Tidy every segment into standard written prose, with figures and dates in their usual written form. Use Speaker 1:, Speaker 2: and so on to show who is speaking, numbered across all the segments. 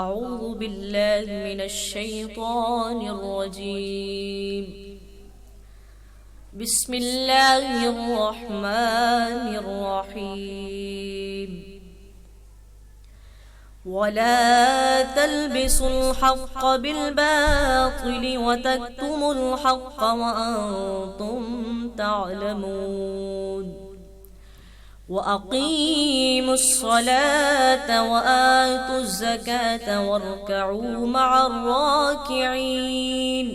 Speaker 1: أعوذ بالله من الشيطان الرجيم. بسم الله الرحمن الرحيم. ولا تلبسوا الحق بالباطل وتكتموا الحق وأنتم تعلمون. وأقيموا الصلاة وآتوا الزكاة واركعوا مع الراكعين.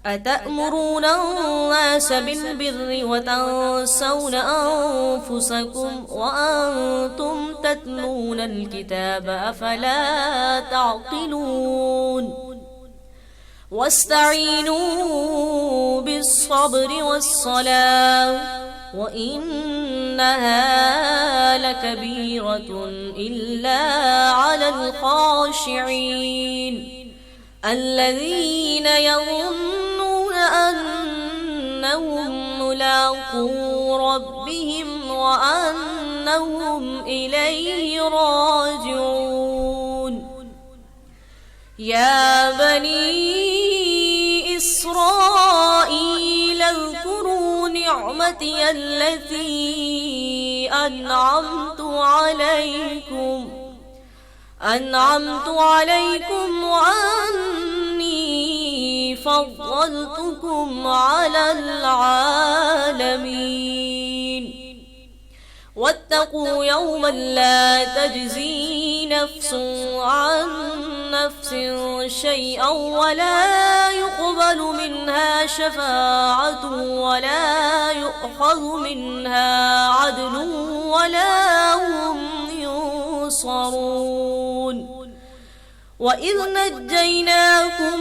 Speaker 1: أتأمرون الناس بالبر وتنسون أنفسكم وأنتم تتلون الكتاب أفلا تعقلون. واستعينوا بالصبر والصلاة وإنها لكبيرة إلا على الخاشعين الذين يظنون أنهم ملاقو ربهم وأنهم إليه راجعون. يا بني إسرائيل اذكروا نعمتي التي أنعمت عليكم وأني فضلتكم على العالمين. واتقوا يوما لا تجزي نفس عن نفس شيئا ولا يقبل منها شفاعة ولا يؤخذ منها عدل ولا هم ينصرون. وإذ نجيناكم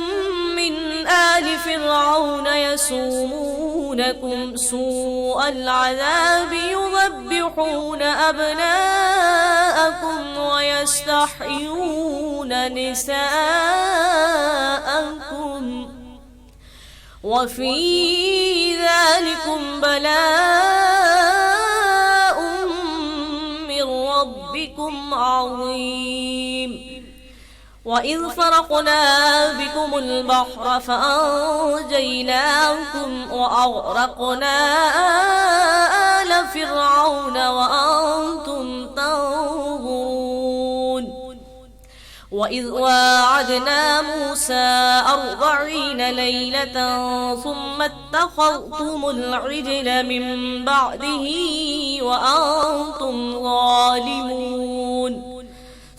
Speaker 1: من آل فرعون يسومونكم سوء العذاب يذبحون أبناءكم ويستحيون نساءكم وفي ذلكم بلاء من ربكم عظيم. وإذ فرقنا بكم البحر فأنجيناكم وأغرقنا آل فرعون وأنتم تنظرون. وإذ واعدنا موسى 40 ليلة ثم اتخذتم العجل من بعده وأنتم ظالمون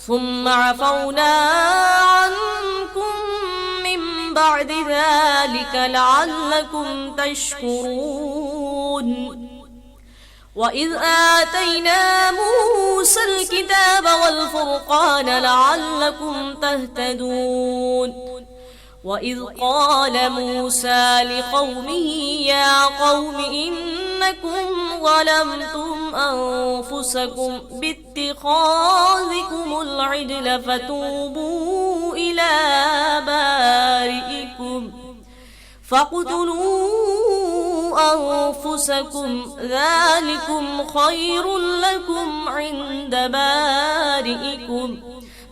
Speaker 1: ثم عفونا عنكم من بعد ذلك لعلكم تشكرون. وإذ آتينا موسى الكتاب والفرقان لعلكم تهتدون. وإذ قال موسى لقومه يا قوم إنكم ظلمتم أنفسكم باتخاذكم العجل فتوبوا إلى بارئكم فاقتلوا أنفسكم ذلكم خير لكم عند بارئكم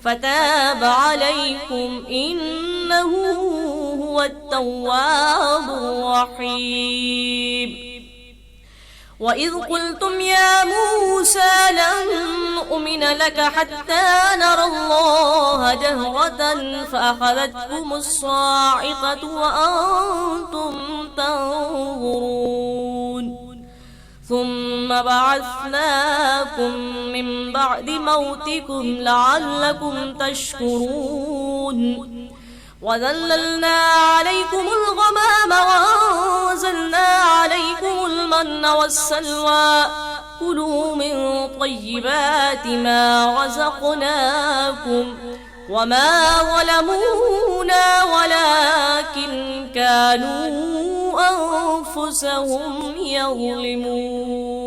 Speaker 1: فتاب عليكم إنه هو التواب الرحيم. وإذ قلتم يا موسى لن نؤمن لك حتى نرى الله جهرة فأخذتكم الصاعقة وأنتم تنظرون ثم بعثناكم من بعد موتكم لعلكم تشكرون. وذللنا عليكم الغمام وأنزلنا عليكم المن والسلوى كلوا من طيبات ما رزقناكم وما ظلمونا ولكن كانوا أنفسهم يظلمون.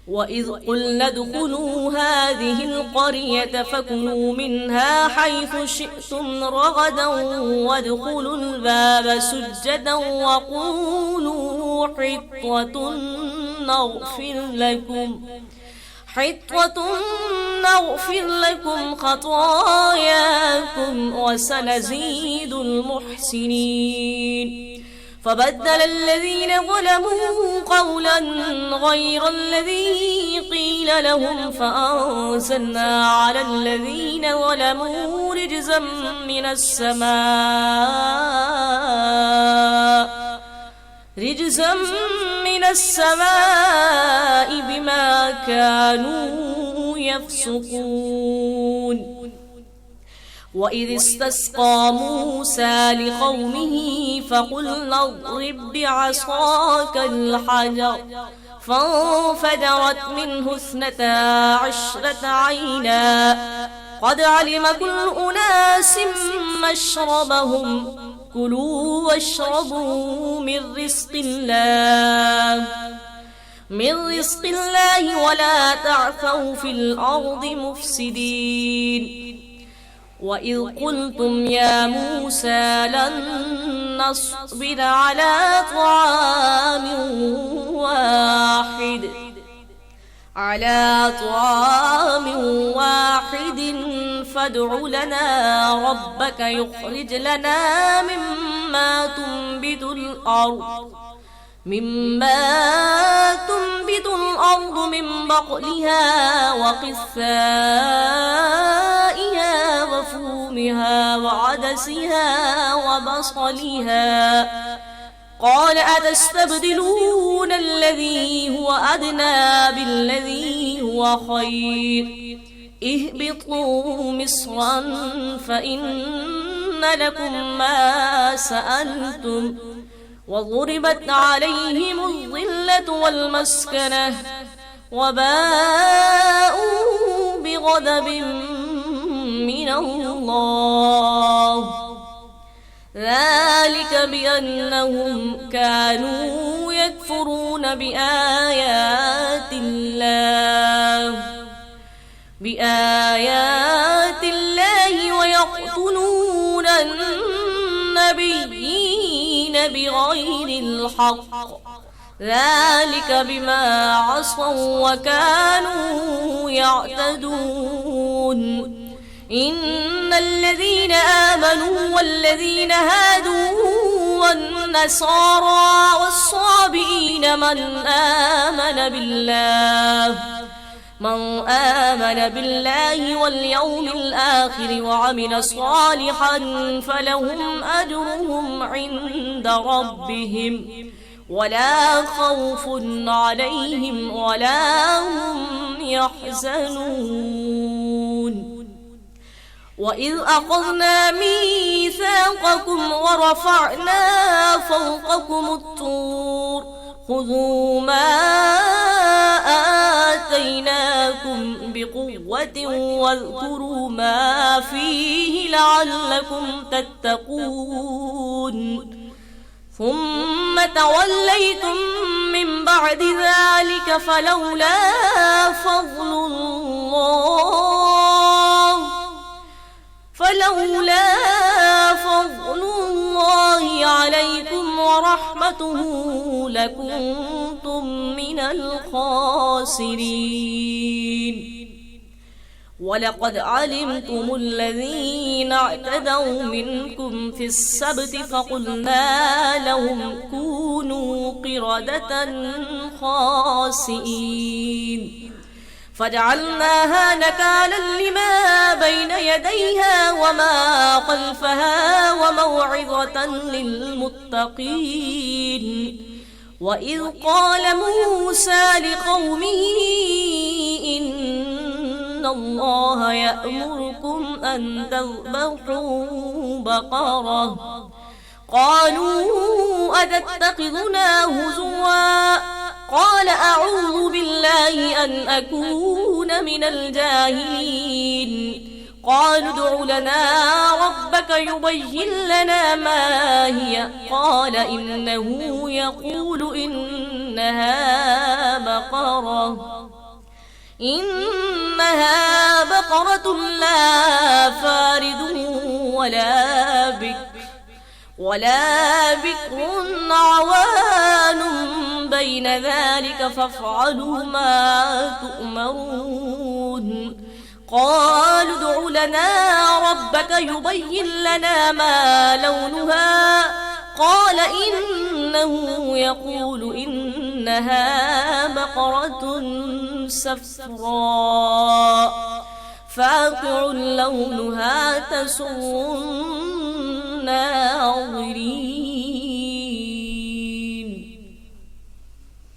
Speaker 1: وإذ قلنا ادخلوا هذه القرية فكلوا منها حيث شئتم رغدا وادخلوا الباب سجدا وقولوا حطة نغفر لكم حطة نغفر لكم خطاياكم وسنزيد المحسنين. فبدل الذين ظلموا قولا غير الذي قيل لهم فأنزلنا على الذين ظلموا رجزا من السماء بما كانوا يفسقون. وإذ استسقى موسى لقومه فقلنا اضرب بعصاك الحجر فانفجرت منه 12 عينا قد علم كل أناس مشربهم كلوا واشربوا من رزق الله ولا تعثوا في الأرض مفسدين. وإذ قلتم يا موسى لن نصبر على طعام واحد فادع لنا ربك يخرج لنا مما تنبت الأرض من بقلها وقثائها وفومها وعدسها وبصلها. قال أتستبدلون الذي هو أدنى بالذي هو خير اهبطوا مصرا فإن لكم ما سألتم وضربت عليهم الذلة والمسكنة وباءوا بغضب من الله ذلك بأنهم كانوا يكفرون بآيات الله ويقتلون النبيين بغير الحق ذلك بما عصوا وكانوا يعتدون. إن الذين آمنوا والذين هادوا والنصارى والصابئين من آمن بالله واليوم الآخر وعمل صالحا فلهم أجرهم عند ربهم ولا خوف عليهم ولا هم يحزنون. وإذ أخذنا ميثاقكم ورفعنا فوقكم الطور خذوا ما آتيناكم بقوة واذكروا ما فيه لعلكم تتقون. ثم توليتم من بعد ذلك فلولا فضل الله عليكم ورحمته لكنتم من الخاسرين. ولقد علمتم الذين اعتدوا منكم في السبت فقلنا لهم كونوا قردة خاسئين فجعلناها نكالا لما بين يديها وما خلفها وموعظة للمتقين. وإذ قال موسى لقومه إن الله يأمركم أن تذبحوا بقرة قالوا أتتخذنا هزوا قال أعوذ بالله أن أكون من الجاهلين. قالوا ادع لنا ربك يبين لنا ما هي قال إنه يقول إنها بقرة لا فارض ولا بكر عوان بين ذلك فافعلوا ما تؤمرون قالوا ادع لنا ربك يبين لنا ما لونها قال إنه يقول إنها بقرة صفراء فاقع لونها تسر الناظرين